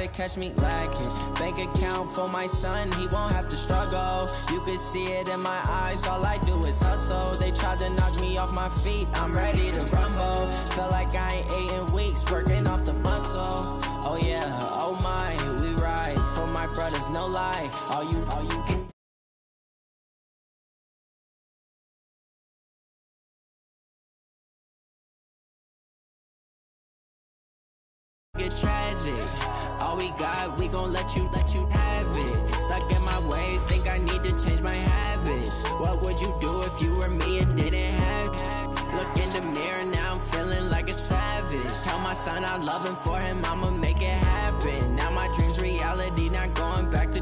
to catch me lacking. Bank account for my son, he won't have to struggle. You can see it in my eyes, all I do is hustle. They tried to knock me off my feet, I'm ready to rumble. Feel like I ain't ate in weeks, working off the muscle. Oh yeah, oh my, we ride for my brothers, no lie. All you can get tragic. All we got, we gon' let you have it. Stuck in my ways, think I need to change my habits. What would you do if you were me and didn't have it? Look in the mirror, now I'm feeling like a savage. Tell my son I love him, for him I'ma make it happen. Now my dream's reality, not going back to.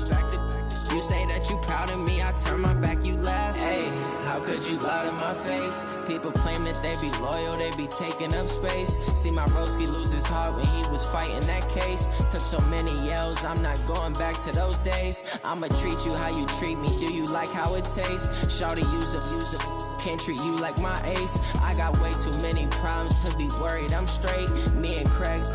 You say that you proud of me, I turn my back, you laugh. Hey, how could you lie to my face? People claim that they be loyal, they be taking up space. See my broski lose his heart when he was fighting that case. Took so many yells, I'm not going back to those days. I'ma treat you how you treat me, do you like how it tastes? Shawty, use it, can't treat you like my ace. I got way too many problems to be worried, I'm straight. Me and Craig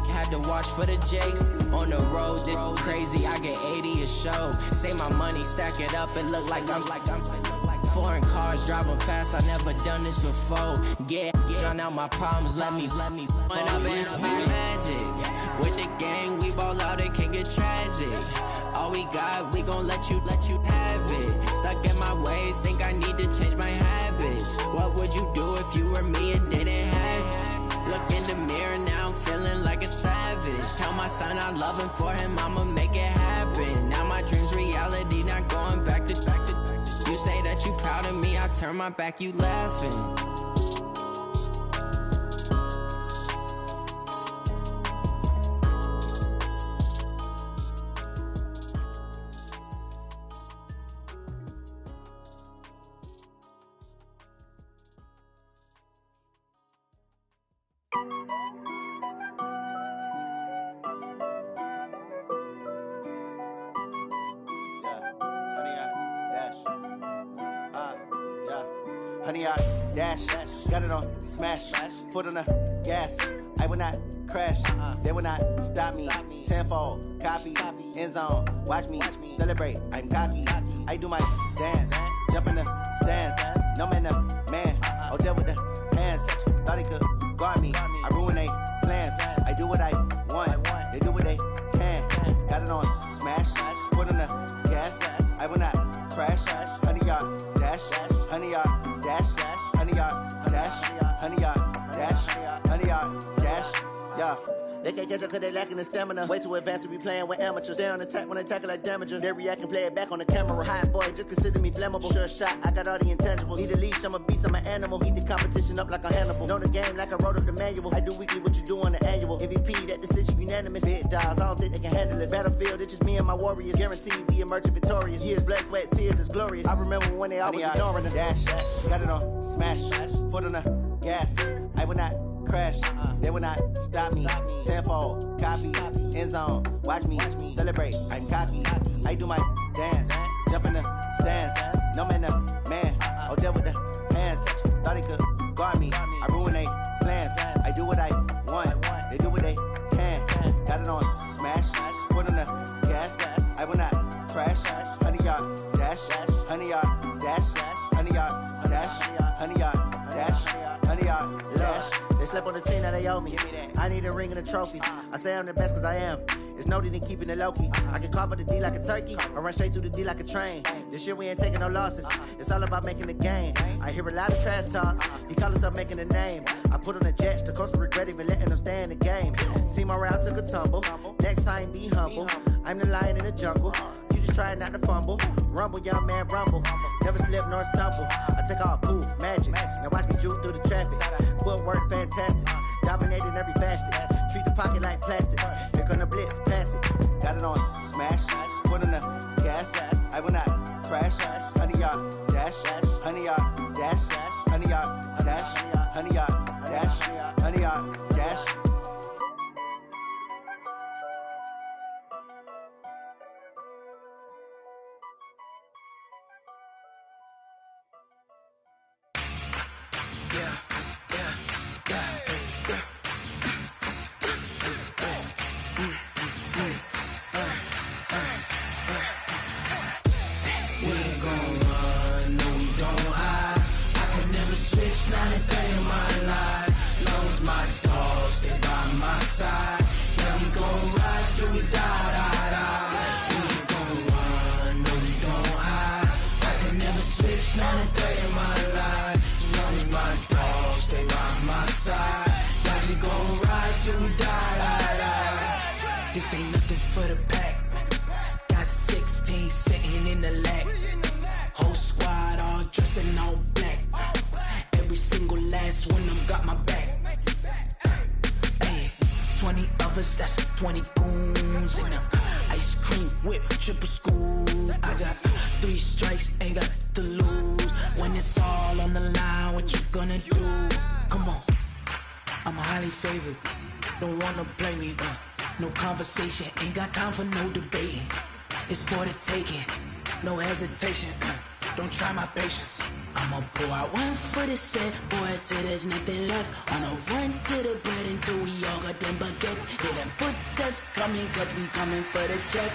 had to watch for the Jakes. On the road, this crazy, I get 80 a show. Say my money, stack it up, it look like I'm foreign cars, driving fast, I never done this before. Get on out my problems, let me When up in it's magic. With the gang, we ball out, it can get tragic. All we got, we gon' let you have it. Stuck in my ways, think I need to change my habits. What would you do if you were me and didn't have it? Look in the mirror, now I'm feeling like a savage. Tell my son I love him, for him I'ma make it happen. Now my dream's reality, not going back to. You say that you proud of me, I turn my back, you laughing. Honey, I dash, got it on smash, foot on the gas. I will not crash, they will not stop me. Tenfold, copy, end zone, watch me celebrate. I'm cocky, I do my dance, jump in the stands. No man, the man, oh deal with the hands. Thought he could guard me, I ruin they plans. I do what I want, they do what they can. Got it on smash, foot on the gas. I will not crash, honey, y'all dash, honey, y'all dash, honey, y'all dash, honey, y'all dash, honey, y'all dash, yeah. They can't catch up cause they lacking the stamina. Way too advanced to be playing with amateurs. Stay on attack when they tackle like damager. They react and play it back on the camera. Hot boy, just consider me flammable. Sure shot, I got all the intangibles. Need a leash, I'm a beast, I'm an animal. Heat the competition up like a Hannibal. Know the game like I wrote up the manual. I do weekly what you do on the annual. MVP, that decision unanimous. Big dogs, I don't think they can handle it. Battlefield, it's just me and my warriors. Guaranteed we emerging victorious. Years, blood, sweat, tears, it's glorious. I remember when they always ignoring us. Dash, got it on smash, foot on the gas. I will not crash, they will not stop me. Tenfold, copy, end zone, watch me celebrate. I'm cocky, I do my dance, jump in the stands. No man, the man, oh deal with the hands. Thought he could guard me, I ruin they plans. I do what I want, they do what they can. Got it on smash, foot on the gas. I will not crash, honey, y'all dash, honey, y'all dash, honey, y'all dash, honey, y'all dash, honey, y'all dash. They slept on the team, now they owe me. I need a ring and a trophy. I say I'm the best cause I am. It's noted in keeping it low-key. I can carve for the D like a turkey, or run straight through the D like a train. This year we ain't taking no losses. It's all about making the game. I hear a lot of trash talk. He call himself making a name. I put on the jets, the coach regret even letting them stay in the game. Team around took a tumble. Next time be humble. I'm the lion in the jungle. You just trying not to fumble. Rumble, young man, rumble. Never slip nor stumble. I take off, poof, magic. Now watch me juke through the traffic. Footwork fantastic. Dominating every facet. Treat the pocket like plastic. Here come the blitz, pass it. Got it on smash, foot on the gas. I will not crash. Honey, y'all dash, honey, y'all dash, honey, y'all dash, honey, y'all dash, honey, y'all dash. till we die. This ain't nothing for the pack. Got 16 sitting in the lag. Whole squad all dressing all black. Every single last one of them got my back. Hey, 20 of us, that's 20 goons in them. Ice cream whip, triple scoop. I got 3 strikes, ain't got to lose. When it's all on the line, what you gonna do? Come on, I'm highly favored. Don't wanna play me, no conversation, ain't got time for no debating. It's for the taking, no hesitation. Don't try my patience. I'ma pour out one for the set, boy, till there's nothing left. On a run to the bread until we all got them baguettes. Hear them footsteps coming, cause we coming for the check.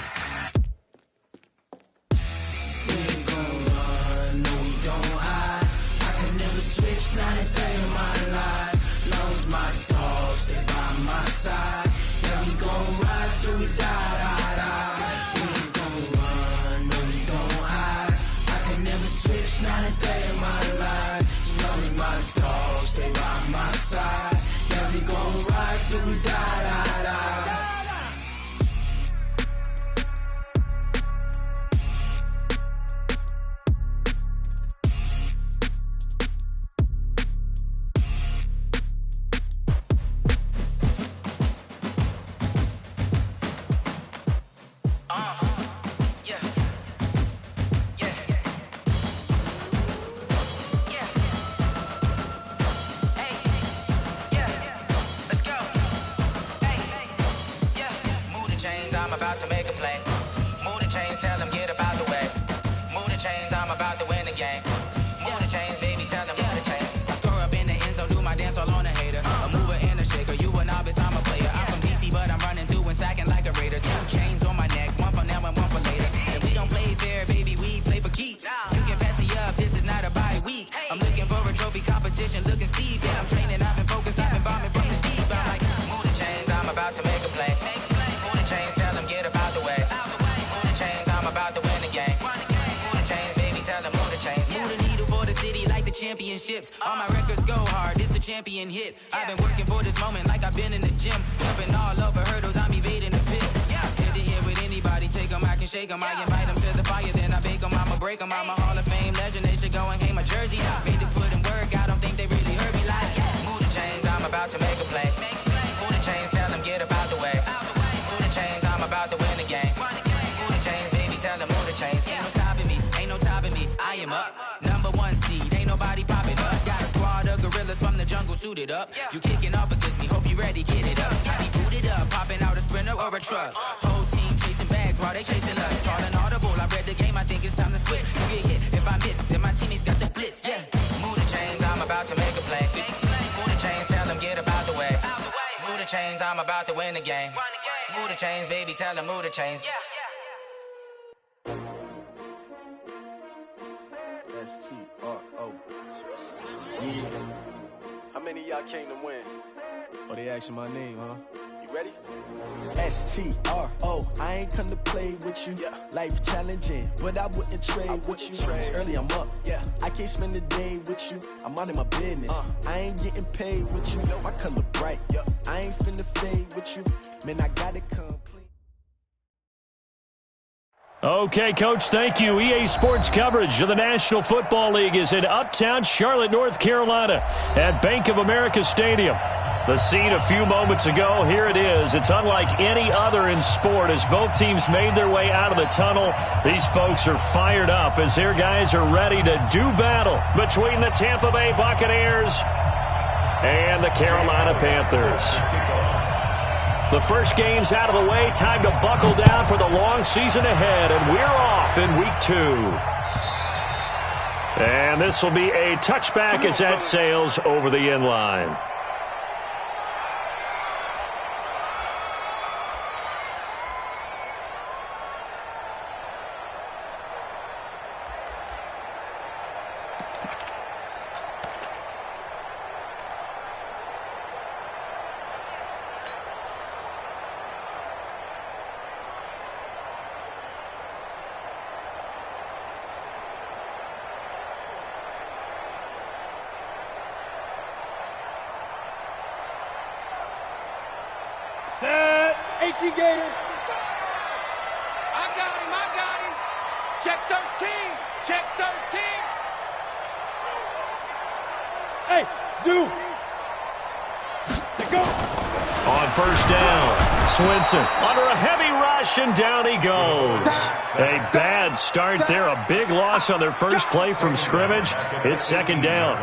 We ain't gon' run, no we don't hide. I could never switch, not a day in my life. Long as my dogs, they by my side. Yeah, we gon' ride till we die. We ain't gon' run, no we don't hide. I could never switch, not a day in my life. As long as my dogs, they by my side. Yeah, we gon' ride till we die. I'm about to make a play. Move the chains, tell them get about the way. Move the chains, I'm about to win the game. Move the chains, baby, tell them move the chains. I score up in the end zone, do my dance all on a hater. A mover and a shaker, you a novice, I'm a player. I'm from DC, but I'm running through and sacking like a raider. 2 chains on my neck, one for now and one for later. If we don't play fair, baby, we play for keeps. You can pass me up, this is not a bye week. I'm looking for a trophy competition, looking steep. Yeah, I'm training, I've been focused, I've been bombing from the deep. I'm like, move the chains, I'm about to make a play. Move the chains, tell them get about the way. Move the chains, I'm about to win the game. Move the chains, baby, tell them move the chains. Move the needle for the city like the championships. All my records go hard, this a champion hit. I've been working for this moment like I've been in the gym. Jumping all over hurdles, I'm evading the pit. Head to head with anybody, take them, I can shake them. I invite them to the fire, then I bake them, I'ma break them. I'm a Hall of Fame legend, they should go and hang my jersey. Made to put in work, I don't think they really heard me like, move the chains, I'm about to make a play. Move the chains, tell them get about the way. Move the chains, I'm about to win the game. Move the chains, baby, tell them move the chains. Ain't no stopping me, ain't no topping me, I am up. Number 1 seed, ain't nobody popping up. Got a squad of gorillas from the jungle suited up. You kicking off against me, hope you ready, get it up. I be booted up, popping out a sprinter or a truck. Whole team chasing bags while they chasing us. Calling audible, I read the game, I think it's time to switch. You get hit, if I miss, then my teammates got the blitz, yeah. Move the chains, I'm about to make a play. Move the chains, tell them get about the way. Move the chains, I'm about to win the game. Move the chains, baby, tell them move the chains. S-T-R-O. Yeah. How many of y'all came to win? Oh, they asking my name, huh? You ready? S-T-R-O. I ain't come to play with you. Life challenging, but I wouldn't trade with you. It's early, I'm up. I can't spend the day with you. I'm minding my business. I ain't getting paid with you. My color bright. I ain't finna fade with you. Man, I got it complete. Okay, Coach, thank you. EA Sports coverage of the National Football League is in Uptown Charlotte, North Carolina at Bank of America Stadium. The scene a few moments ago, here it is. It's unlike any other in sport as both teams made their way out of the tunnel. These folks are fired up as their guys are ready to do battle between the Tampa Bay Buccaneers and the Carolina Panthers. The first game's out of the way. Time to buckle down for the long season ahead, and we're off in week 2. And this will be a touchback as that sails over the end line. Set. 18 Gator. I got him. Check 13. Check 13. Hey, Zoo. Let go. On first down, Swinson under a heavy rush, and down he goes. A bad start there, a big loss on their first play from scrimmage. It's second down.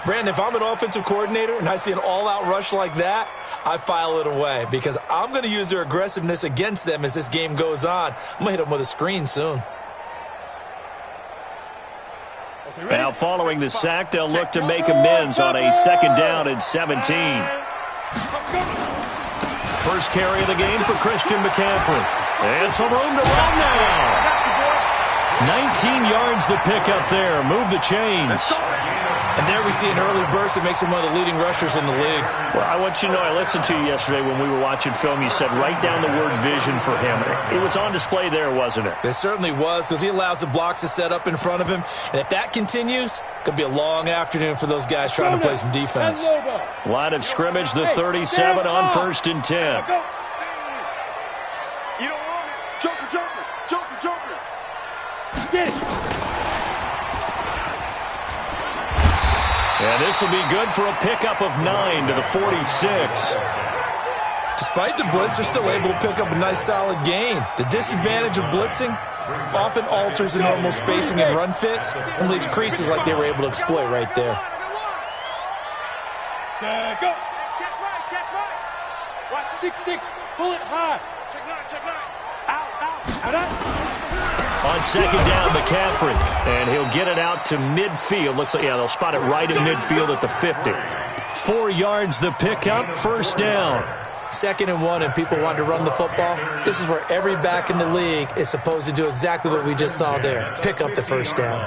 Brandon, if I'm an offensive coordinator and I see an all-out rush like that, I file it away because I'm going to use their aggressiveness against them as this game goes on. I'm going to hit them with a screen soon. Now following the sack, they'll look to make amends on a second down and 17. First carry of the game for Christian McCaffrey. And some room to run now. 19 yards the pickup there. Move the chains. And there we see an early burst that makes him one of the leading rushers in the league. Well, I want you to know, I listened to you yesterday when we were watching film. You said write down the word vision for him. It was on display there, wasn't it? It certainly was, because he allows the blocks to set up in front of him. And if that continues, it could be a long afternoon for those guys trying to play some defense. Line of scrimmage, the 37 on first and 10. You don't want it. Joker. Get it. And this will be good for a pickup of 9 to the 46. Despite the blitz, they're still able to pick up a nice solid gain. The disadvantage of blitzing often alters the normal spacing and run fits and leaves creases like they were able to exploit right there. Check up. Check right. Watch 6-6. Pull it high. Check 9. Out. On second down, McCaffrey. And he'll get it out to midfield. Looks like, yeah, they'll spot it right in midfield at the 50. 4 yards the pickup, first down. 2nd and 1, and people want to run the football. This is where every back in the league is supposed to do exactly what we just saw there. Pick up the first down.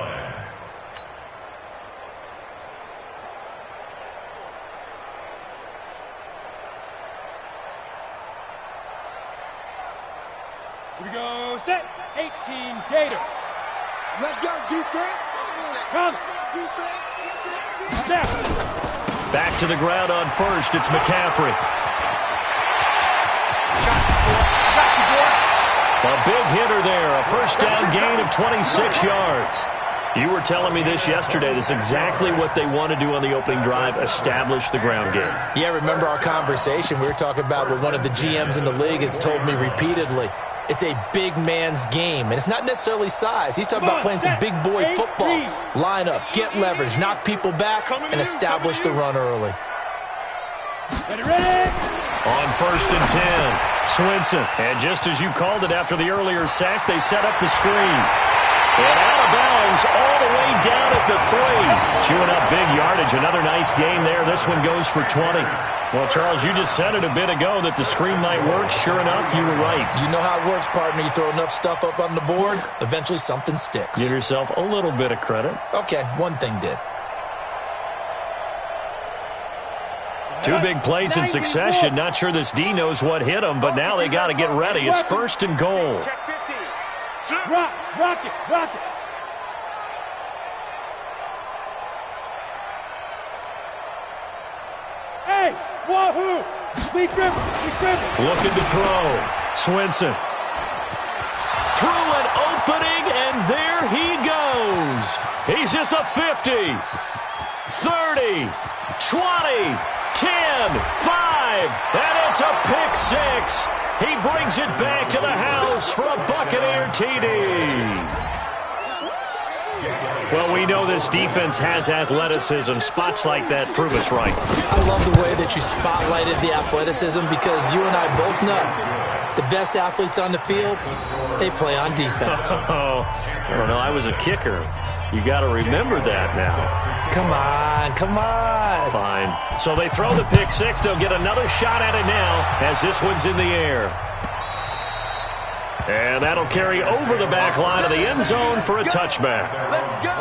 Here we go. Set. 18 Gator. Let's go, defense. Come. Defense. Step. Back to the ground on first. It's McCaffrey. A big hitter there. A first down gain of 26 yards. You were telling me this yesterday. This is exactly what they want to do on the opening drive, establish the ground game. Yeah, remember our conversation. We were talking about what one of the GMs in the league has told me repeatedly. It's a big man's game, and it's not necessarily size. He's talking about playing some big boy football. Line up, get leverage, knock people back, and establish the run early. Ready. On first and 10, Swinson. And just as you called it after the earlier sack, they set up the screen. And out of bounds all the way down at the 3. Chewing up big yardage. Another nice gain there. This one goes for 20. Well, Charles, you just said it a bit ago that the screen might work. Sure enough, you were right. You know how it works, partner. You throw enough stuff up on the board, eventually something sticks. Give yourself a little bit of credit. Okay, one thing did. 2 big plays in succession. Not sure this D knows what hit them, but now they got to get ready. It's first and goal. Rock it. Hey, wahoo! Lee Griffin. Looking to throw. Swinson. Through an opening, and there he goes. He's at the 50, 30, 20, 10, 5, and it's a pick 6. He brings it back to the house for a Buccaneer TD. Well, we know this defense has athleticism. Spots like that prove us right. I love the way that you spotlighted the athleticism because you and I both know the best athletes on the field, they play on defense. Oh, I don't know. I was a kicker. You got to remember that now. Come on. Fine. So they throw the pick 6. They'll get another shot at it now as this one's in the air. And that'll carry over the back line of the end zone for a touchback. Let's go.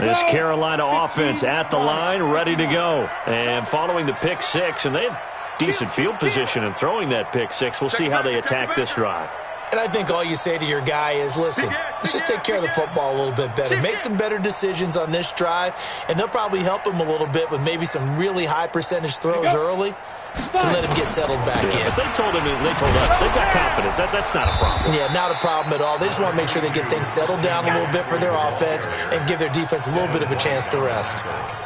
This Carolina offense at the line, ready to go. And following the pick 6, and they've decent field position and throwing that pick six. We'll see how they attack this drive. And I think all you say to your guy is, listen, let's just take care of the football a little bit better. Make some better decisions on this drive, and they'll probably help him a little bit with maybe some really high percentage throws early to let him get settled back in. But they told him, they told us, they've got confidence. That's not a problem. Yeah, not a problem at all. They just want to make sure they get things settled down a little bit for their offense and give their defense a little bit of a chance to rest.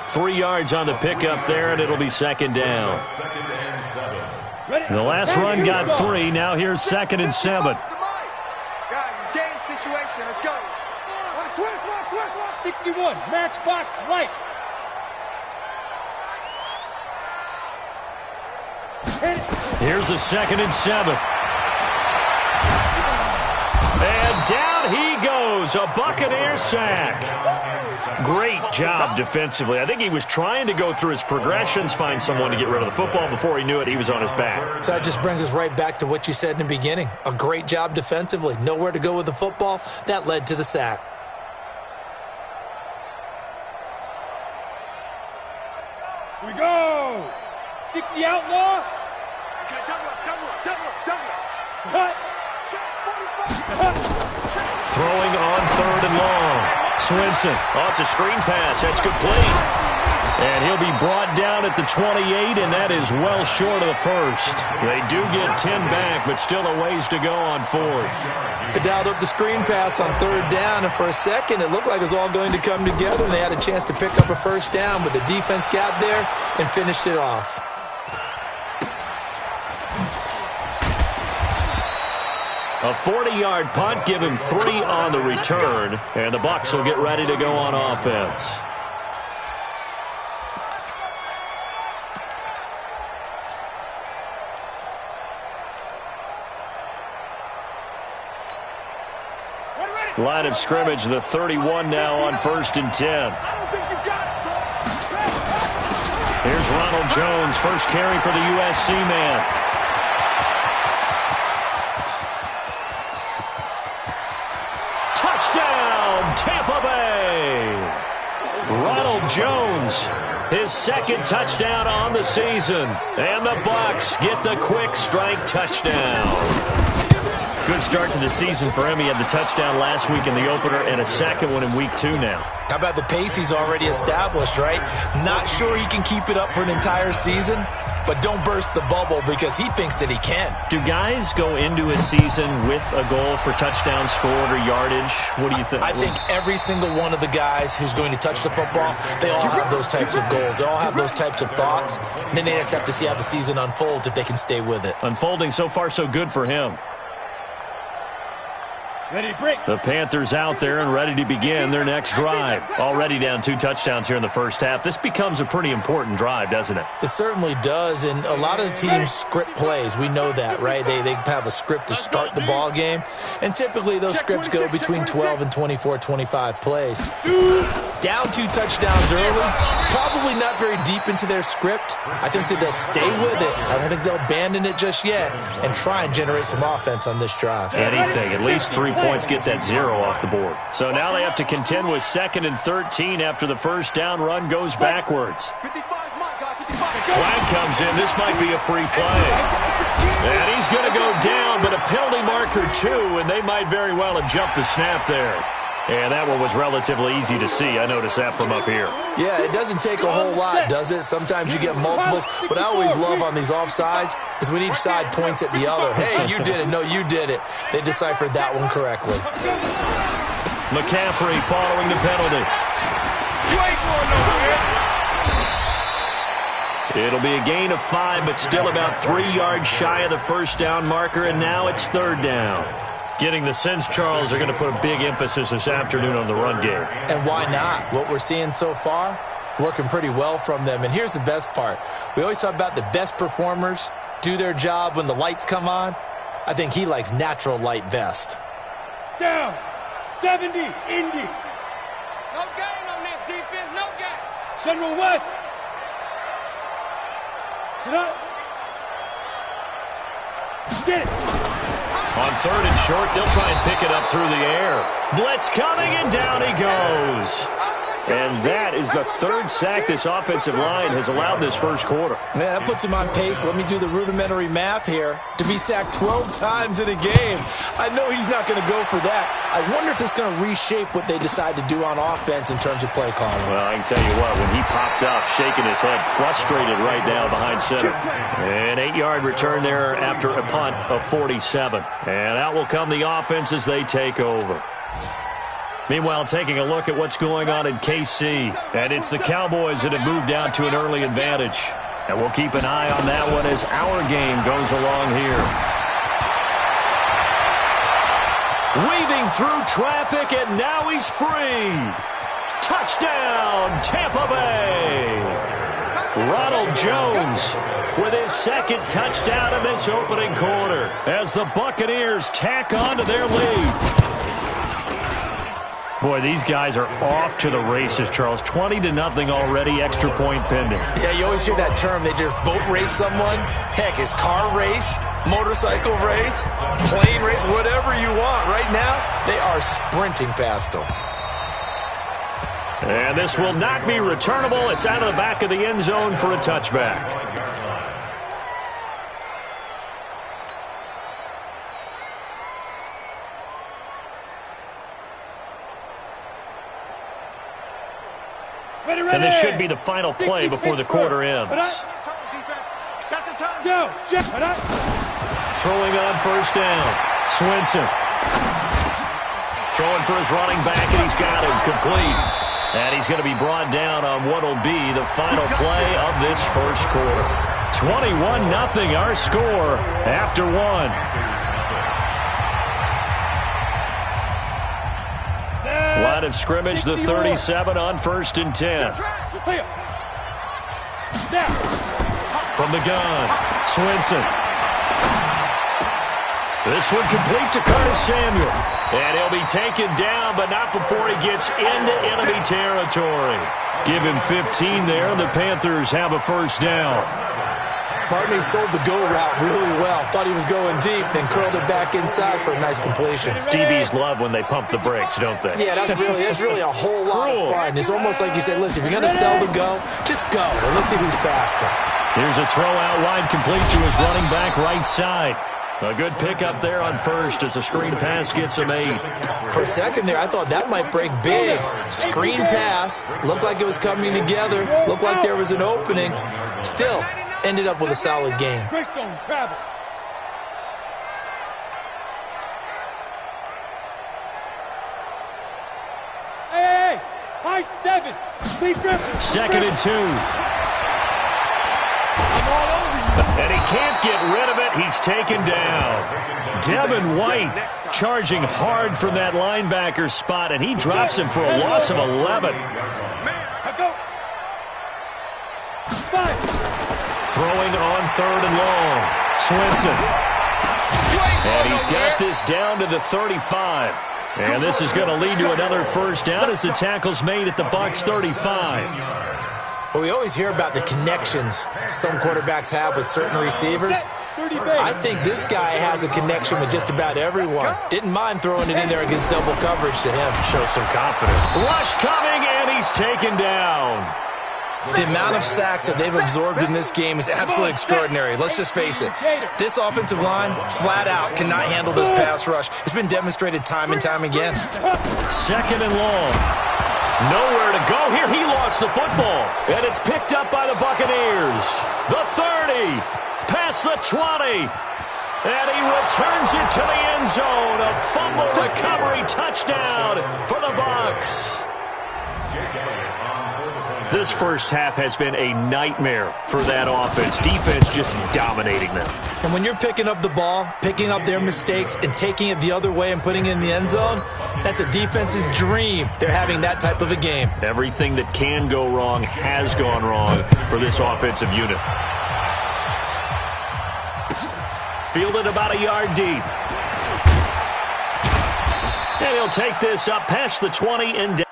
3 yards on the pickup there, and it'll be second down. The last run got 3. Now here's 2nd and 7. Situation. Let's go. Switch. 61. Matchbox right. Here's a 2nd and 7. And down he goes. A Buccaneer sack. Great job defensively. I think he was trying to go through his progressions, find someone to get rid of the football. Before he knew it, he was on his back. So that just brings us right back to what you said in the beginning. A great job defensively. Nowhere to go with the football. That led to the sack. Here we go. 60 outlaw. Okay, double up. Throwing on 3rd and long. Swinson. Oh, it's a screen pass. That's complete. And he'll be brought down at the 28, and that is well short of the first. They do get 10 back, but still a ways to go on 4th. They dialed up the screen pass on 3rd down, and for a second it looked like it was all going to come together, and they had a chance to pick up a first down, but the defense got there and finished it off. A 40-yard punt, give him 3 on the return, and the Bucs will get ready to go on offense. Line of scrimmage, the 31 now on 1st and 10. Here's Ronald Jones, first carry for the USC man. Touchdown, Tampa Bay! Ronald Jones, his 2nd touchdown on the season. And the Bucs get the quick strike touchdown. Good start to the season for him. He had the touchdown last week in the opener and a 2nd one in week 2 now. How about the pace he's already established, right? Not sure he can keep it up for an entire season, but don't burst the bubble because he thinks that he can. Do guys go into a season with a goal for touchdown scored or yardage? What do you think? I think every single one of the guys who's going to touch the football, they all have those types of goals. They all have those types of thoughts. And then they just have to see how the season unfolds if they can stay with it. Unfolding so far so good for him. Ready to break. The Panthers out there and ready to begin their next drive. Already down 2 touchdowns here in the first half. This becomes a pretty important drive, doesn't it? It certainly does, and a lot of the teams script plays. We know that, right? They have a script to start the ball game, and typically those scripts go between 12 and 24, 25 plays. Down 2 touchdowns early, probably not very deep into their script. I think that they'll stay with it. I don't think they'll abandon it just yet and try and generate some offense on this drive. Anything, at least 3 points, get that 0 off the board. So now they have to contend with 2nd and 13 after the first down run goes backwards. Flag comes in. This might be a free play. And he's going to go down, but a penalty marker too, and they might very well have jumped the snap there. And that one was relatively easy to see. I noticed that from up here. Yeah, it doesn't take a whole lot, does it? Sometimes you get multiples. What I always love on these offsides is when each side points at the other. Hey, you did it. No, you did it. They deciphered that one correctly. McCaffrey following the penalty. You ain't going nowhere. It'll be a gain of 5, but still about 3 yards shy of the first down marker, and now it's 3rd down. Getting the sense, Charles, are going to put a big emphasis this afternoon on the run game. And why not? What we're seeing so far is working pretty well from them. And here's the best part. We always talk about the best performers do their job when the lights come on. I think he likes natural light best. Down. 70. Indy. No gain on this defense. No gain. Central West. Sit up. Get it. On 3rd and short, they'll try and pick it up through the air. Blitz coming, and down he goes. And that is the third sack this offensive line has allowed this first quarter. Man, that puts him on pace. Let me do the rudimentary math here. To be sacked 12 times in a game, I know he's not going to go for that. I wonder if it's going to reshape what they decide to do on offense in terms of play calling. Well, I can tell you what, when he popped up, shaking his head, frustrated right now behind center. An 8-yard return there after a punt of 47. And out will come the offense as they take over. Meanwhile, taking a look at what's going on in KC. And it's the Cowboys that have moved out to an early advantage. And we'll keep an eye on that one as our game goes along here. Weaving through traffic, and now he's free. Touchdown, Tampa Bay. Ronald Jones with his second touchdown of this opening quarter as the Buccaneers tack on to their lead. Boy, these guys are off to the races, Charles. 20-0 already, extra point pending. Yeah, you always hear that term. They just boat race someone. Heck, it's car race, motorcycle race, plane race, whatever you want. Right now, they are sprinting past them. And this will not be returnable. It's out of the back of the end zone for a touchback. And this should be the final play before the quarter ends. Throwing on first down. Swinson. Throwing for his running back, and he's got him complete. And he's going to be brought down on what will be the final play of this first quarter. 21-0 our score after one. Line of scrimmage, the 37 on 1st and 10. From the gun, Swinson. This one complete to Curtis Samuel. And he'll be taken down, but not before he gets into enemy territory. Give him 15 there, and the Panthers have a first down. Partney sold the go route really well. Thought he was going deep, then curled it back inside for a nice completion. DBs love when they pump the brakes, don't they? Yeah, that's really a whole lot of fun. It's almost like you said, listen, if you're going to sell the go, just go, and let's see who's faster. Here's a throw out wide complete to his running back right side. A good pickup there on first as a screen pass gets him 8. For a second there, I thought that might break big. Screen pass. Looked like it was coming together. Looked like there was an opening. Still, ended up with a solid game. Hey, high 7. Please grab. 2nd and 2. And he can't get rid of it. He's taken down. Devin White charging hard from that linebacker spot, and he drops him for a loss of 11. Throwing on 3rd and long. Swinson. And he's got this down to the 35. And this is going to lead to another first down as the tackle's made at the Bucs 35. Well, we always hear about the connections some quarterbacks have with certain receivers. I think this guy has a connection with just about everyone. Didn't mind throwing it in there against double coverage to him. Shows some confidence. Rush coming, and he's taken down. The amount of sacks that they've absorbed in this game is absolutely extraordinary. Let's just face it. This offensive line, flat out, cannot handle this pass rush. It's been demonstrated time and time again. 2nd and long. Nowhere to go here. He lost the football. And it's picked up by the Buccaneers. The 30. Past the 20. And he returns it to the end zone. A fumble recovery touchdown for the Bucs. This first half has been a nightmare for that offense. Defense just dominating them. And when you're picking up the ball, picking up their mistakes, and taking it the other way and putting it in the end zone, that's a defense's dream. They're having that type of a game. Everything that can go wrong has gone wrong for this offensive unit. Fielded about a yard deep. And he'll take this up past the 20 and down.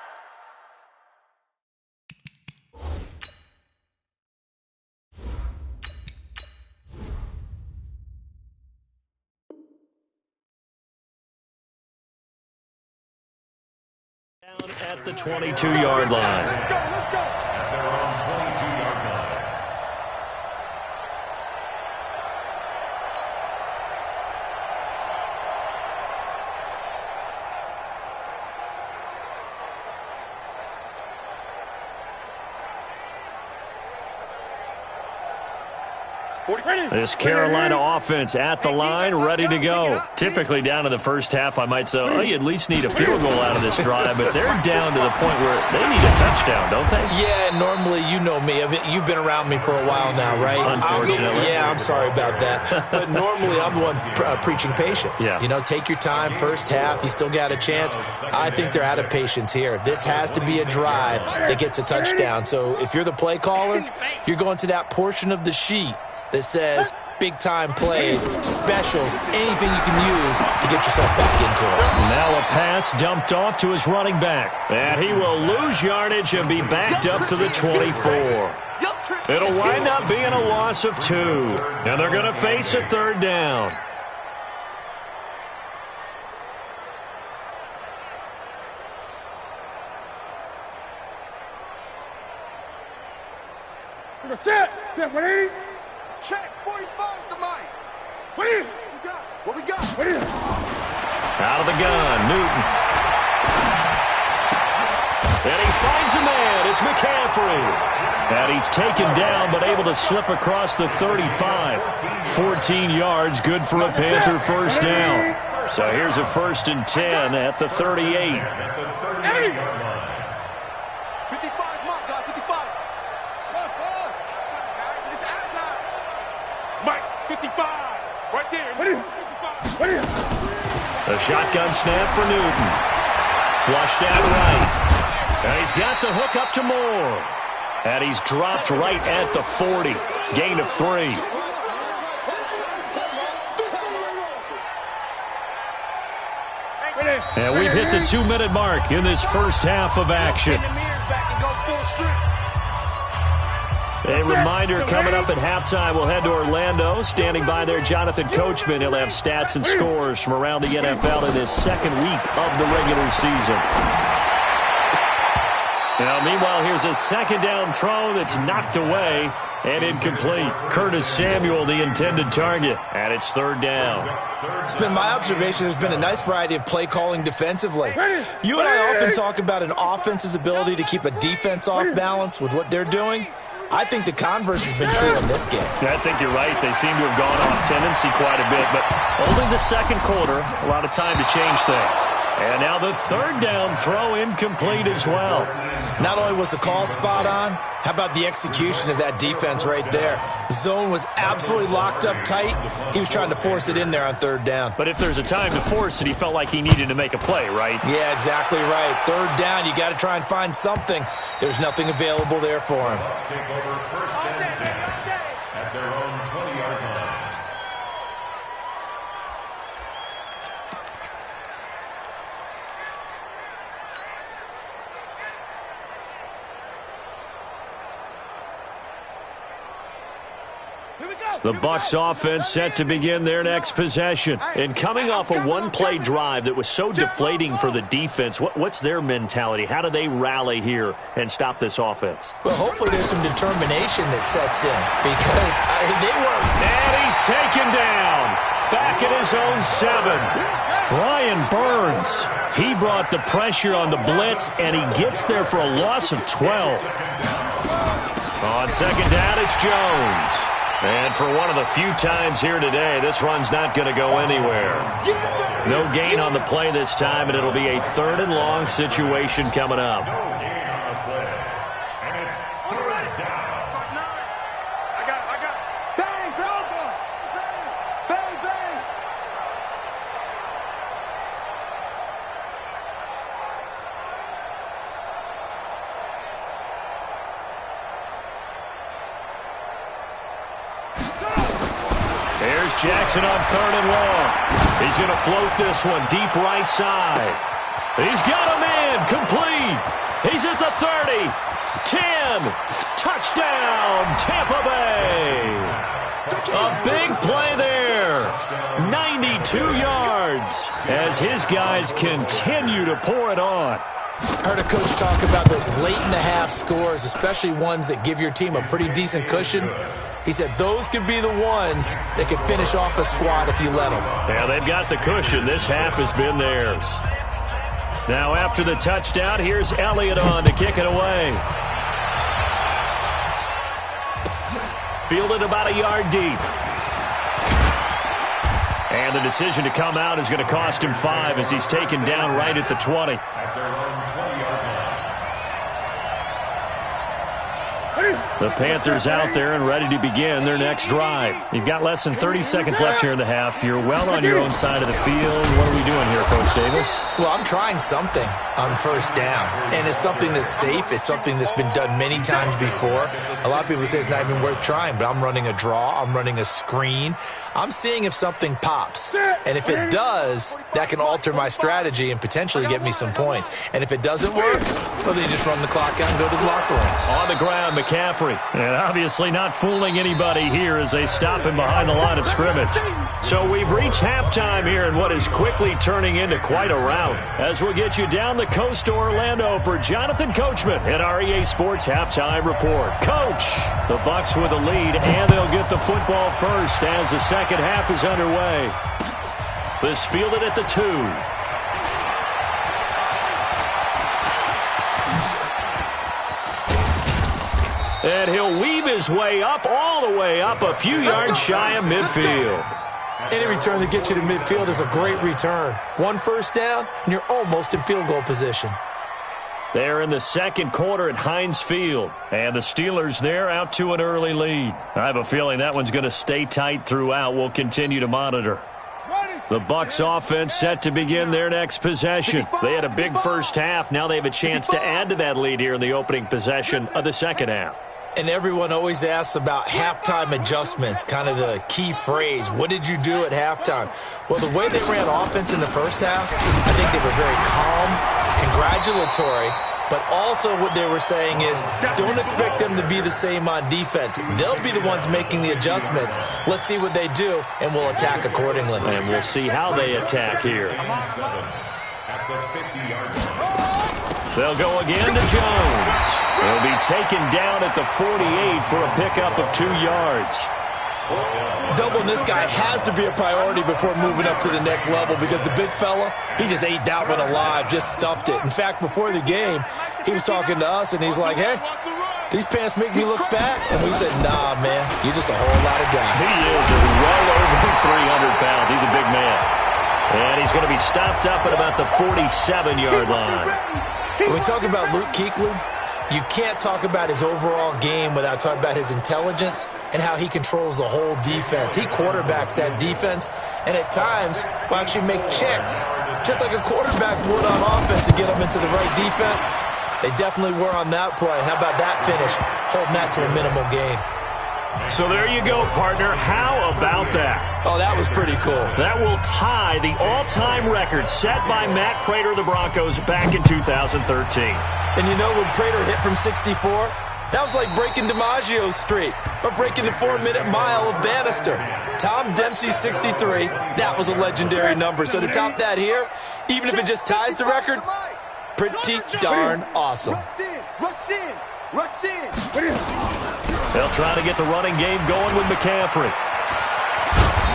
At the 22-yard line. Let's go, let's go. At their own 22-yard line. This Carolina offense at the line, ready to go. Typically down in the first half, I might say, oh, you at least need a field goal out of this drive, but they're down to the point where they need a touchdown, don't they? Yeah, normally, you know me. I mean, you've been around me for a while now, right? Unfortunately. I'm sorry about that. But normally, I'm the one preaching patience. Yeah. You know, take your time, first half, you still got a chance. I think they're out of patience here. This has to be a drive that gets a touchdown. So if you're the play caller, you're going to that portion of the sheet that says big-time plays, specials, anything you can use to get yourself back into it. Now a pass dumped off to his running back. And he will lose yardage and be backed up to the 24. It'll wind up being a loss of 2. And they're going to face a third down. Set, 180. Check, 45 to Mike. Wait. What we got? Wait. Out of the gun, Newton. And he finds a man. It's McCaffrey. And he's taken down but able to slip across the 35. 14 yards, good for a Panther first down. So here's a 1st and 10 at the 38. 55, Mike, guys, 55. Mike, 55. Right there. 55. A shotgun snap for Newton. Flushed out right. And he's got the hook up to Moore. And he's dropped right at the 40. Gain of 3. And we've hit the 2-minute mark in this first half of action. A reminder coming up at halftime, we'll head to Orlando. Standing by there, Jonathan Coachman. He'll have stats and scores from around the NFL in this second week of the regular season. Now, meanwhile, here's a second down throw that's knocked away and incomplete. Curtis Samuel, the intended target, and it's third down. It's been my observation there's been a nice variety of play calling defensively. You and I often talk about an offense's ability to keep a defense off balance with what they're doing. I think the converse has been true in this game. I think you're right. They seem to have gone off tendency quite a bit, but only the second quarter, a lot of time to change things. And now the third down throw incomplete as well. Not only was the call spot on, how about the execution of that defense right there? Zone was absolutely locked up tight. He was trying to force it in there on third down. But if there's a time to force it, he felt like he needed to make a play, right? Yeah, exactly right. Third down, you got to try and find something. There's nothing available there for him. Take over first and 10 at their own 20-yard line. The Bucs offense set to begin their next possession. And coming off a one-play drive that was so deflating for the defense, what's their mentality? How do they rally here and stop this offense? Well, hopefully there's some determination that sets in because they were. And he's taken down. Back at his own 7. Brian Burns. He brought the pressure on the blitz, and he gets there for a loss of 12. On second down, it's Jones. And for one of the few times here today, this run's not going to go anywhere. No gain on the play this time, and it'll be a 3rd and long situation coming up. Jackson on 3rd and long. He's going to float this one deep right side. He's got a man complete. He's at the 30. 10. Touchdown, Tampa Bay. A big play there. 92 yards as his guys continue to pour it on. I heard a coach talk about those late-in-the-half scores, especially ones that give your team a pretty decent cushion. He said those could be the ones that could finish off a squad if you let them. Yeah, they've got the cushion. This half has been theirs. Now after the touchdown, here's Elliott on to kick it away. Fielded about a yard deep. And the decision to come out is going to cost him 5 as he's taken down right at the 20. The Panthers out there and ready to begin their next drive. You've got less than 30 seconds left here in the half. You're well on your own side of the field. What are we doing here, Coach Davis? Well, I'm trying something on first down, and it's something that's safe. It's something that's been done many times before. A lot of people say it's not even worth trying, but I'm running a draw. I'm running a screen. I'm seeing if something pops, and if it does, that can alter my strategy and potentially get me some points. And if it doesn't work, well, then you just run the clock out and go to the locker room. On the ground, McCaffrey. And obviously not fooling anybody here as they stop him behind the line of scrimmage. So we've reached halftime here in what is quickly turning into quite a rout. As we'll get you down the coast to Orlando for Jonathan Coachman at our EA Sports Halftime Report. Coach, the Bucs with a lead, and they'll get the football first as the second half is underway. This fielded at the 2. And he'll weave his way up, all the way up, a few yards shy of midfield. Any return that gets you to midfield is a great return. 1 first down, and you're almost in field goal position. They're in the second quarter at Heinz Field, and the Steelers there out to an early lead. I have a feeling that one's going to stay tight throughout. We'll continue to monitor. The Bucs offense set to begin their next possession. They had a big first half. Now they have a chance to add to that lead here in the opening possession of the second half. And everyone always asks about halftime adjustments, kind of the key phrase. What did you do at halftime? Well, the way they ran offense in the first half, I think they were very calm, congratulatory, but also what they were saying is don't expect them to be the same on defense. They'll be the ones making the adjustments. Let's see what they do, and we'll attack accordingly. And we'll see how they attack here. They'll go again to Jones. He'll be taken down at the 48 for a pickup of 2 yards. Doubling this guy has to be a priority before moving up to the next level because the big fella, he just ate that one alive, just stuffed it. In fact, before the game, he was talking to us, and he's like, hey, these pants make me look fat? And we said, nah, man, you're just a whole lot of guy. He is well over 300 pounds. He's a big man. And he's going to be stopped up at about the 47-yard line. When we talk about Luke Kuechly, you can't talk about his overall game without talking about his intelligence and how he controls the whole defense. He quarterbacks that defense, and at times will actually make checks, just like a quarterback would on offense to get them into the right defense. They definitely were on that play. How about that finish? Holding that to a minimal gain. So there you go, partner. How about that? Oh, that was pretty cool. That will tie the all-time record set by Matt Prater of the Broncos back in 2013. And you know when Prater hit from 64? That was like breaking DiMaggio's streak or breaking the 4-minute mile of Bannister. Tom Dempsey's 63, that was a legendary number. So to top that here, even if it just ties the record, pretty darn awesome. Rush in. Rush in. They'll try to get the running game going with McCaffrey.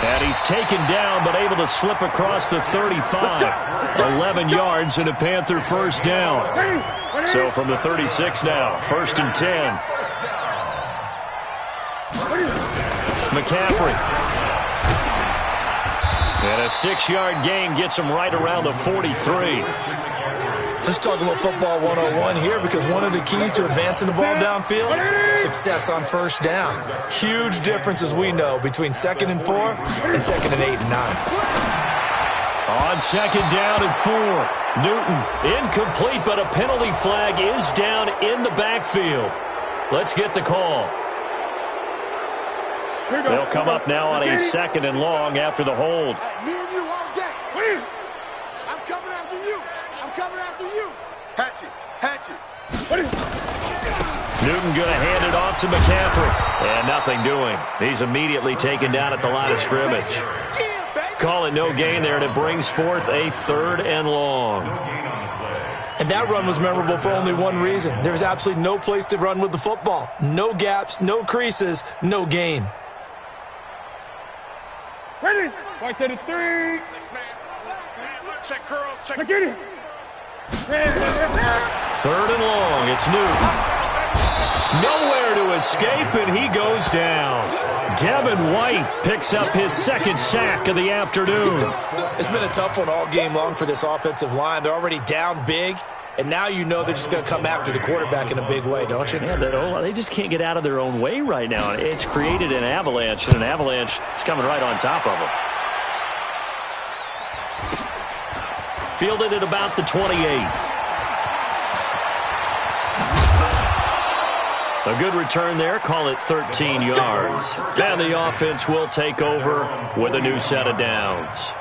And he's taken down but able to slip across the 35. 11 yards and a Panther first down. So from the 36 now, 1st and 10. McCaffrey. And a 6-yard gain gets him right around the 43. Let's talk about football 101 here because one of the keys to advancing the ball downfield, success on first down. Huge difference, as we know, between 2nd and 4 and 2nd and 8 and 9. On 2nd down and 4, Newton incomplete, but a penalty flag is down in the backfield. Let's get the call. They'll come up now on a 2nd and long after the hold. Me and you all day. I'm coming after you. I'm coming after you. Hatchet. Newton going to hand it off to McCaffrey. And nothing doing. He's immediately taken down at the line of scrimmage. Call it no gain there, and it brings forth a 3rd and long. And that run was memorable for only one reason. There was absolutely no place to run with the football. No gaps, no creases, no gain. Ready? White 33. 6 man. Check curls. Check. Get it. 3rd and long. It's Newton. Nowhere to escape, and he goes down. Devin White picks up his 2nd sack of the afternoon. It's been a tough one all game long for this offensive line. They're already down big, and now you know they're just going to come after the quarterback in a big way, don't you? Yeah, they just can't get out of their own way right now. It's created an avalanche, and an avalanche is coming right on top of them. Fielded at about the 28. A good return there. Call it 13 yards. And the offense will take over with a new set of downs.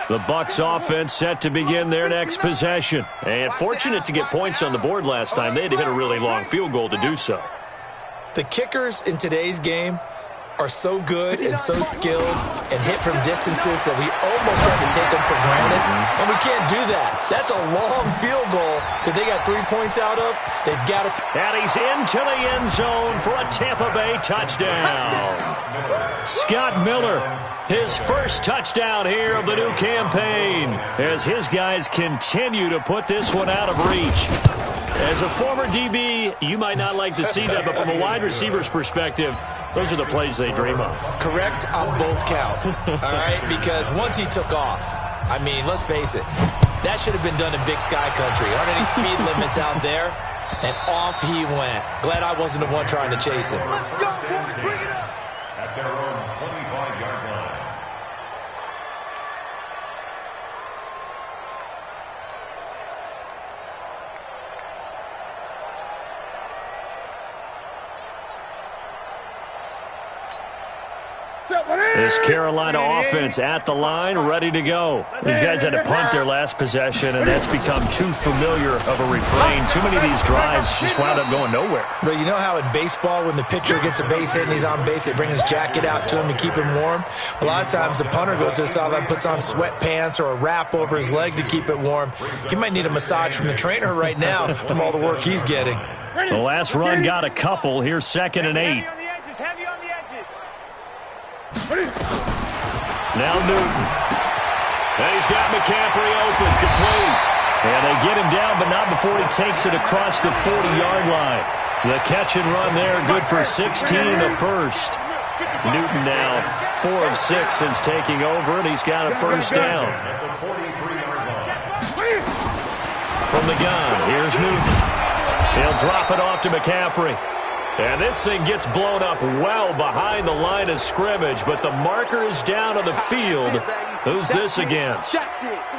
The Bucs offense set to begin their next possession. And fortunate to get points on the board last time. They had to hit a really long field goal to do so. The kickers in today's game are so good and so skilled and hit from distances that we almost start to take them for granted. And we can't do that. That's a long field goal that they got 3 points out of. They've got to... And he's into the end zone for a Tampa Bay touchdown. Scott Miller, his first touchdown here of the new campaign, as his guys continue to put this one out of reach. As a former DB, you might not like to see that, but from a wide receiver's perspective, those are the plays they dream of. Correct on both counts, all right? Because once he took off, I mean, let's face it, that should have been done in Big Sky Country. Aren't any speed limits out there? And off he went. Glad I wasn't the one trying to chase him. Let's go, boys. Bring it up. At their own 25-yard line. This Carolina offense at the line, ready to go. These guys had to punt their last possession, and that's become too familiar of a refrain. Too many of these drives just wound up going nowhere. But you know how in baseball, when the pitcher gets a base hit and he's on base, they bring his jacket out to him to keep him warm? A lot of times the punter goes to the sideline, puts on sweatpants or a wrap over his leg to keep it warm. He might need a massage from the trainer right now from all the work he's getting. The last run got a couple. Here's 2nd and 8. Heavy on the edges. Now Newton. And he's got McCaffrey open, complete. And they get him down, but not before he takes it across the 40-yard line. The catch and run there, good for 16 in the first. Newton now 4 of 6 since taking over, and he's got a first down. From the gun, here's Newton. He'll drop it off to McCaffrey. And this thing gets blown up well behind the line of scrimmage, but the marker is down on the field. Who's this against?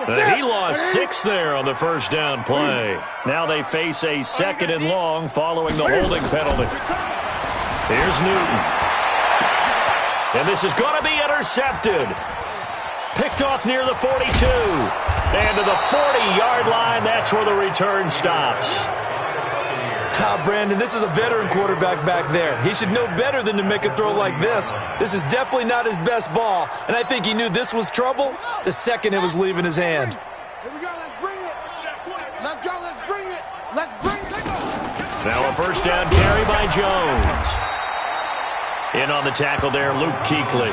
He lost 6 there on the first down play. Now they face a 2nd and long following the holding penalty. Here's Newton. And this is going to be intercepted. Picked off near the 42. And to the 40-yard line, that's where the return stops. Brandon, this is a veteran quarterback back there. He should know better than to make a throw like this. This is definitely not his best ball, and I think he knew this was trouble the second it was leaving his hand. Here we go. Let's bring it. Let's go. Let's bring it. Let's bring it. Now a first down carry by Jones. In on the tackle there, Luke Kuechly.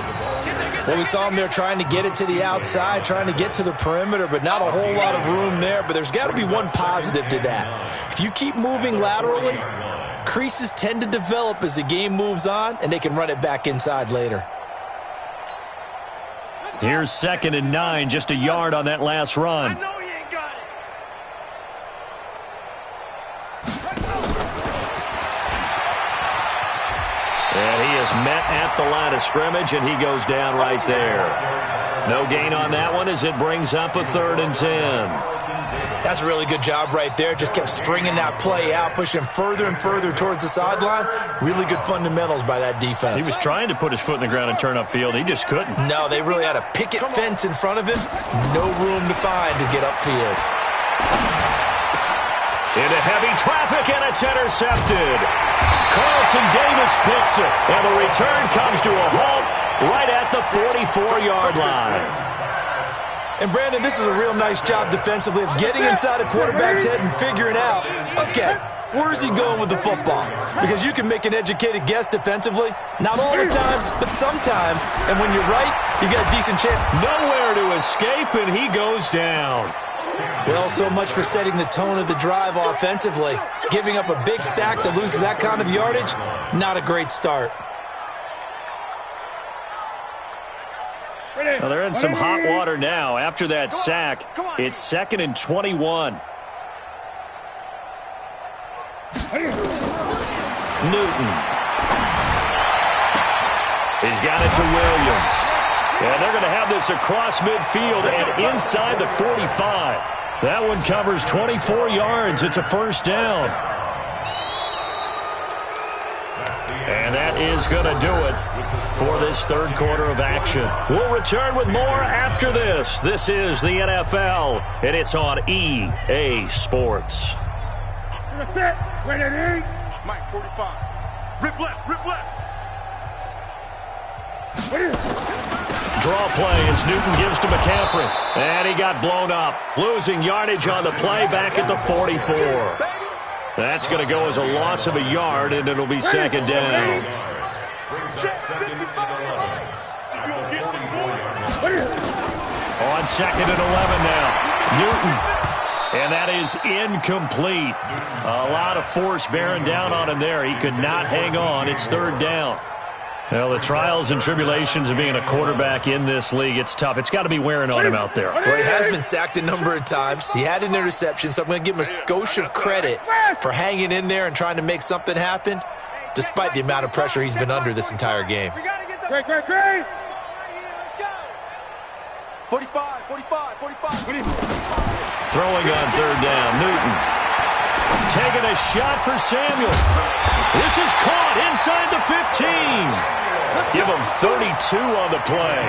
Well, we saw him there trying to get it to the outside, trying to get to the perimeter, but not a whole lot of room there. But there's got to be one positive to that. If you keep moving laterally, creases tend to develop as the game moves on, and they can run it back inside later. Here's 2nd and 9, just a yard on that last run. And he is met at the line of scrimmage, and he goes down right there. No gain on that one as it brings up a 3rd and 10. That's a really good job right there. Just kept stringing that play out, pushing him further and further towards the sideline. Really good fundamentals by that defense. He was trying to put his foot in the ground and turn upfield. He just couldn't. No, they really had a picket fence in front of him. No room to find to get upfield. Into heavy traffic, and it's intercepted. Carlton Davis picks it, and the return comes to a halt right at the 44-yard line. And, Brandon, this is a real nice job defensively of getting inside a quarterback's head and figuring out, okay, where's he going with the football? Because you can make an educated guess defensively, not all the time, but sometimes. And when you're right, you've got a decent chance. Nowhere to escape, and he goes down. Well, so much for setting the tone of the drive offensively. Giving up a big sack that loses that kind of yardage, not a great start. Well, they're in some hot water now. After that sack, it's 2nd and 21. Newton. He's got it to Williams. And they're going to have this across midfield and inside the 45. That one covers 24 yards. It's a first down. And that is going to do it for this third quarter of action. We'll return with more after this. This is the NFL, and it's on EA Sports. Mike, 45. Rip left, rip left. Draw play as Newton gives to McCaffrey. And he got blown up. Losing yardage on the play back at the 44. That's going to go as a loss of a yard, and it'll be second down. On 2nd and 11 now. Newton. And that is incomplete. A lot of force bearing down on him there. He could not hang on. It's third down. Well, the trials and tribulations of being a quarterback in this league, it's tough. It's got to be wearing on him out there. Well, he has been sacked a number of times. He had an interception, so I'm going to give him a skosh of credit for hanging in there and trying to make something happen, despite the amount of pressure he's been under this entire game. Great. 45. Throwing on third down, Newton. Taking a shot for Samuel. This is caught inside the 15. Give them 32 on the play.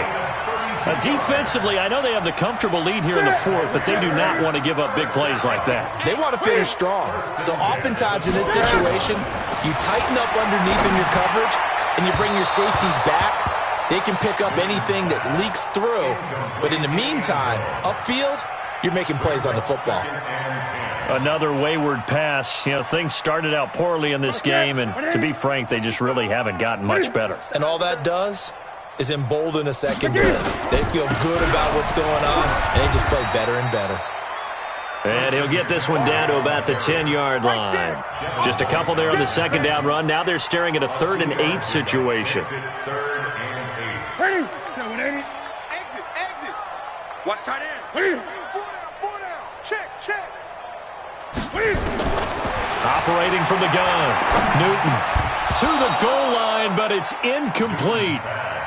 Defensively, I know they have the comfortable lead here in the fourth, but they do not want to give up big plays like that. They want to finish strong. So oftentimes in this situation, you tighten up underneath in your coverage, and you bring your safeties back. They can pick up anything that leaks through. But in the meantime, upfield, you're making plays on the football. Another wayward pass. You know, things started out poorly in this game, and to be frank, they just really haven't gotten much better. And all that does is embolden a secondary. They feel good about what's going on, and they just play better and better. And he'll get this one down to about the 10-yard line. Just a couple there on the second down run. Now they're staring at a 3rd and 8 situation. Ready? Exit. Watch tight end. 4 down. Check. Operating from the gun. Newton to the goal line, but it's incomplete.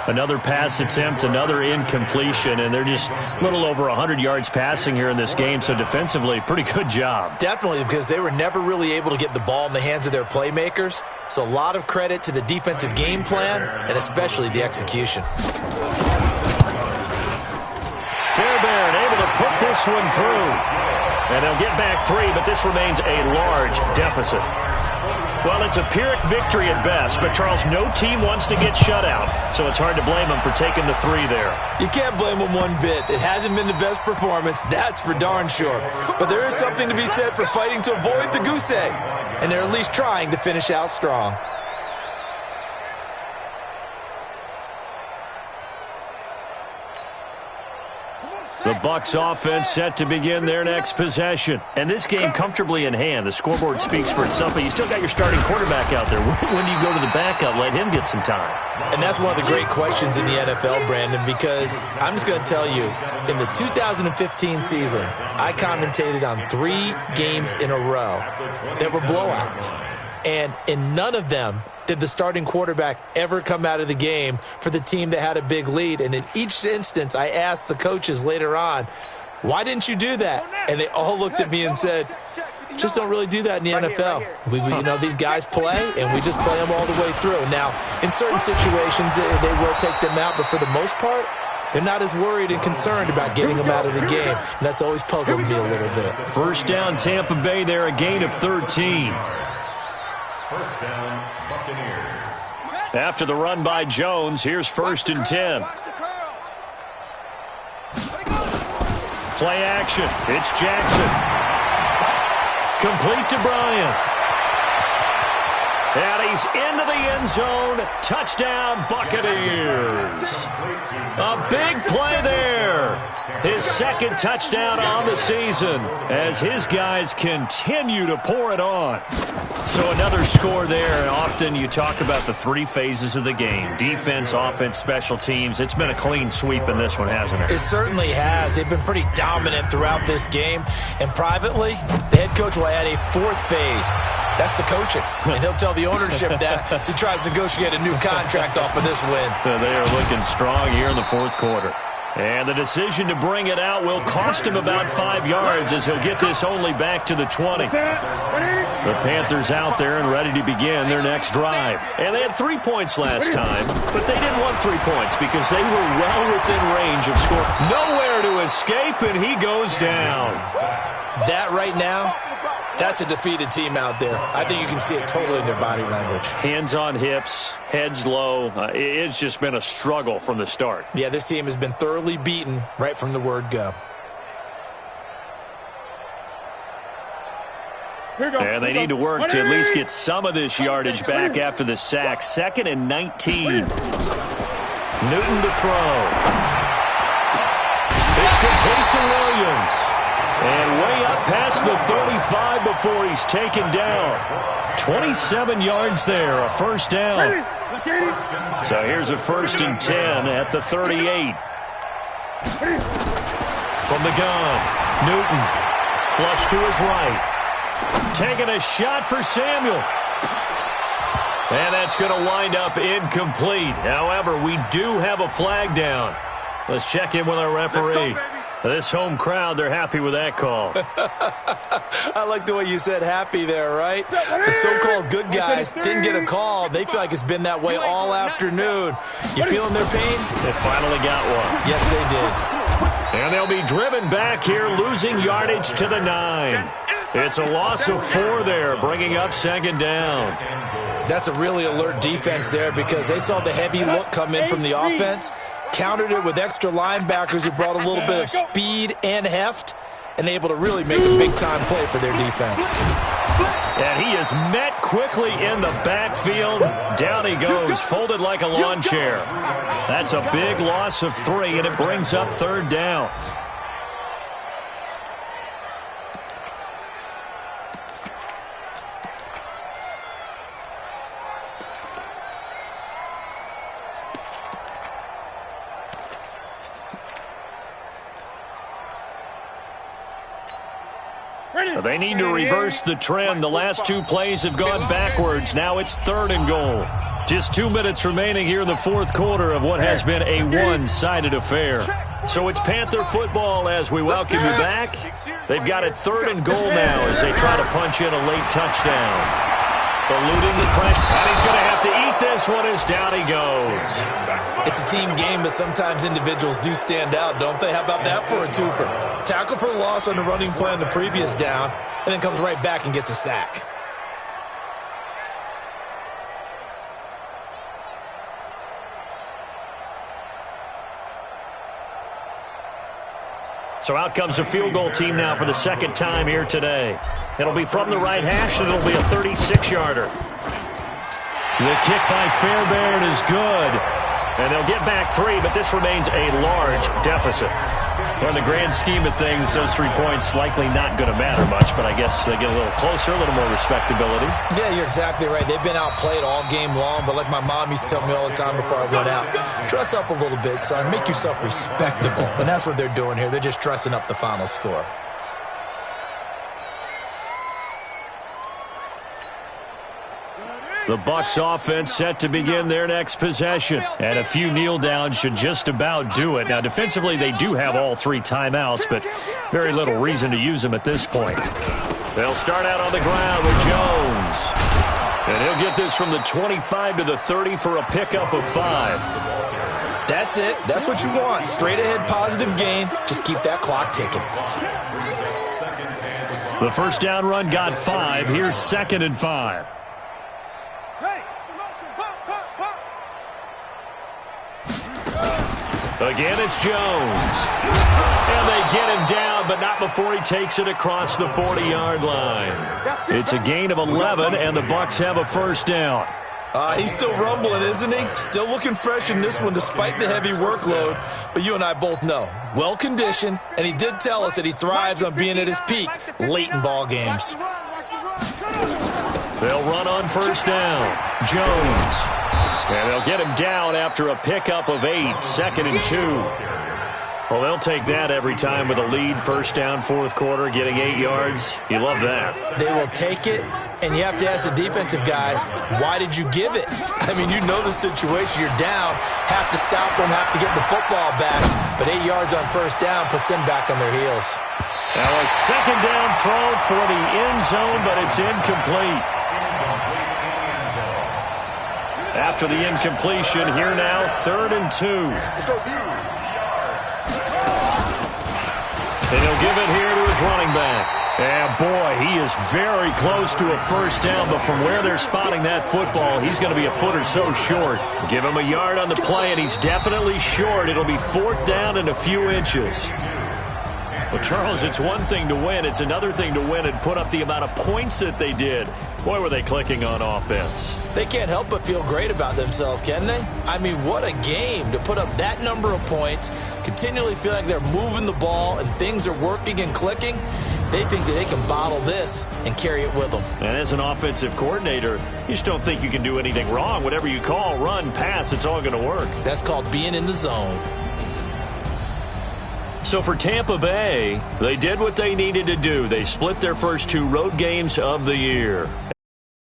Another pass attempt, another incompletion, and they're just a little over 100 yards passing here in this game, so defensively, pretty good job. Definitely, because they were never really able to get the ball in the hands of their playmakers, so a lot of credit to the defensive game plan and especially the execution. Fairbairn able to put this one through. And they'll get back 3, but this remains a large deficit. Well, it's a Pyrrhic victory at best, but, Charles, no team wants to get shut out, so it's hard to blame them for taking the 3 there. You can't blame them one bit. It hasn't been the best performance, that's for darn sure. But there is something to be said for fighting to avoid the goose egg, and they're at least trying to finish out strong. The Bucs offense set to begin their next possession. And this game comfortably in hand. The scoreboard speaks for itself, but you still got your starting quarterback out there. When do you go to the backup? Let him get some time. And that's one of the great questions in the NFL, Brandon, because I'm just going to tell you, in the 2015 season, I commentated on 3 games in a row that were blowouts. And in none of them did the starting quarterback ever come out of the game for the team that had a big lead. And in each instance, I asked the coaches later on, why didn't you do that? And they all looked at me and said, just don't really do that in the NFL. These guys play, and we just play them all the way through. Now, in certain situations, they will take them out, but for the most part, they're not as worried and concerned about getting them out of the game. And that's always puzzled me a little bit. First down, Tampa Bay there, a gain of 13. First down, Buccaneers. After the run by Jones, here's 1st and 10. Play action. It's Jackson. Complete to Bryant. And he's into the end zone. Touchdown, Buccaneers. A big play there. His 2nd touchdown on the season as his guys continue to pour it on. So another score there, and often you talk about the 3 phases of the game. Defense, offense, special teams. It's been a clean sweep in this one, hasn't it? It certainly has. They've been pretty dominant throughout this game. And privately, the head coach will add a 4th phase. That's the coaching. And he'll tell the ownership that as he tries to negotiate a new contract off of this win. They are looking strong here in the 4th quarter. And the decision to bring it out will cost him about 5 yards as he'll get this only back to the 20. The Panthers out there and ready to begin their next drive. And they had 3 points last time, but they didn't want 3 points because they were well within range of score. Nowhere to escape, and he goes down. That right now, that's a defeated team out there. I think you can see it totally in their body language. Hands on hips, heads low. It's just been a struggle from the start. Yeah, this team has been thoroughly beaten right from the word go. And they need to work to at least get some of this yardage back after the sack. 2nd and 19. Newton to throw. It's complete to Williams. And way up past the 35 before he's taken down. 27 yards there, a 1st down. So here's a 1st and 10 at the 38. From the gun, Newton. Flush to his right. Taking a shot for Samuel. And that's going to wind up incomplete. However, we do have a flag down. Let's check in with our referee. This home crowd, they're happy with that call. I like the way you said happy there, right? The so-called good guys didn't get a call. They feel like it's been that way all afternoon. You feeling their pain? They finally got one. Yes, they did. And they'll be driven back here, losing yardage to the 9. It's a loss of 4 there, bringing up 2nd down. That's a really alert defense there because they saw the heavy look come in from the offense, countered it with extra linebackers who brought a little bit of speed and heft, and able to really make a big-time play for their defense. And he is met quickly in the backfield. Down he goes, folded like a lawn chair. That's a big loss of 3, and it brings up 3rd down. They need to reverse the trend. The last 2 plays have gone backwards. Now it's 3rd and goal. Just 2 minutes remaining here in the 4th quarter of what has been a one-sided affair. So it's Panther football as we welcome you back. They've got it 3rd and goal now as they try to punch in a late touchdown. Eluding the pressure. And he's going to have to eat this one as down he goes. It's a team game, but sometimes individuals do stand out, don't they? How about that for a twofer? Tackle for the loss on the running play on the previous down, and then comes right back and gets a sack. So out comes a field goal team now for the 2nd time here today. It'll be from the right hash, and it'll be a 36-yarder. The kick by Fairbairn is good. And they'll get back 3, but this remains a large deficit. Well, in the grand scheme of things, those 3 points likely not going to matter much, but I guess they get a little closer, a little more respectability. Yeah, you're exactly right. They've been outplayed all game long, but like my mom used to tell me all the time before I went out, dress up a little bit, son. Make yourself respectable. And that's what they're doing here. They're just dressing up the final score. The Bucs offense set to begin their next possession. And a few kneel downs should just about do it. Now, defensively, they do have all 3 timeouts, but very little reason to use them at this point. They'll start out on the ground with Jones. And he'll get this from the 25 to the 30 for a pickup of 5. That's it. That's what you want. Straight ahead positive gain. Just keep that clock ticking. The first down run got 5. Here's 2nd and 5. Again, it's Jones. And they get him down, but not before he takes it across the 40-yard line. It's a gain of 11, and the Bucs have a first down. He's still rumbling, isn't he? Still looking fresh in this one despite the heavy workload. But you and I both know, well-conditioned, and he did tell us that he thrives on being at his peak late in ball games. They'll run on first down. Jones. And they'll get him down after a pickup of 8, 2nd and 2. Well, they'll take that every time with a lead, first down, fourth quarter, getting 8 yards. You love that. They will take it, and you have to ask the defensive guys, why did you give it? I mean, you know the situation. You're down, have to stop them, have to get the football back. But 8 yards on first down puts them back on their heels. Now a second down throw for the end zone, but it's incomplete. After the incompletion, here now, 3rd and 2. And he'll give it here to his running back. And boy, he is very close to a first down, but from where they're spotting that football, he's going to be a foot or so short. Give him a yard on the play, and he's definitely short. It'll be 4th down and a few inches. Well, Charles, it's one thing to win. It's another thing to win and put up the amount of points that they did. Boy, were they clicking on offense. They can't help but feel great about themselves, can they? I mean, what a game to put up that number of points, continually feel like they're moving the ball and things are working and clicking. They think that they can bottle this and carry it with them. And as an offensive coordinator, you just don't think you can do anything wrong. Whatever you call, run, pass, it's all going to work. That's called being in the zone. So for Tampa Bay, they did what they needed to do. They split their first 2 road games of the year.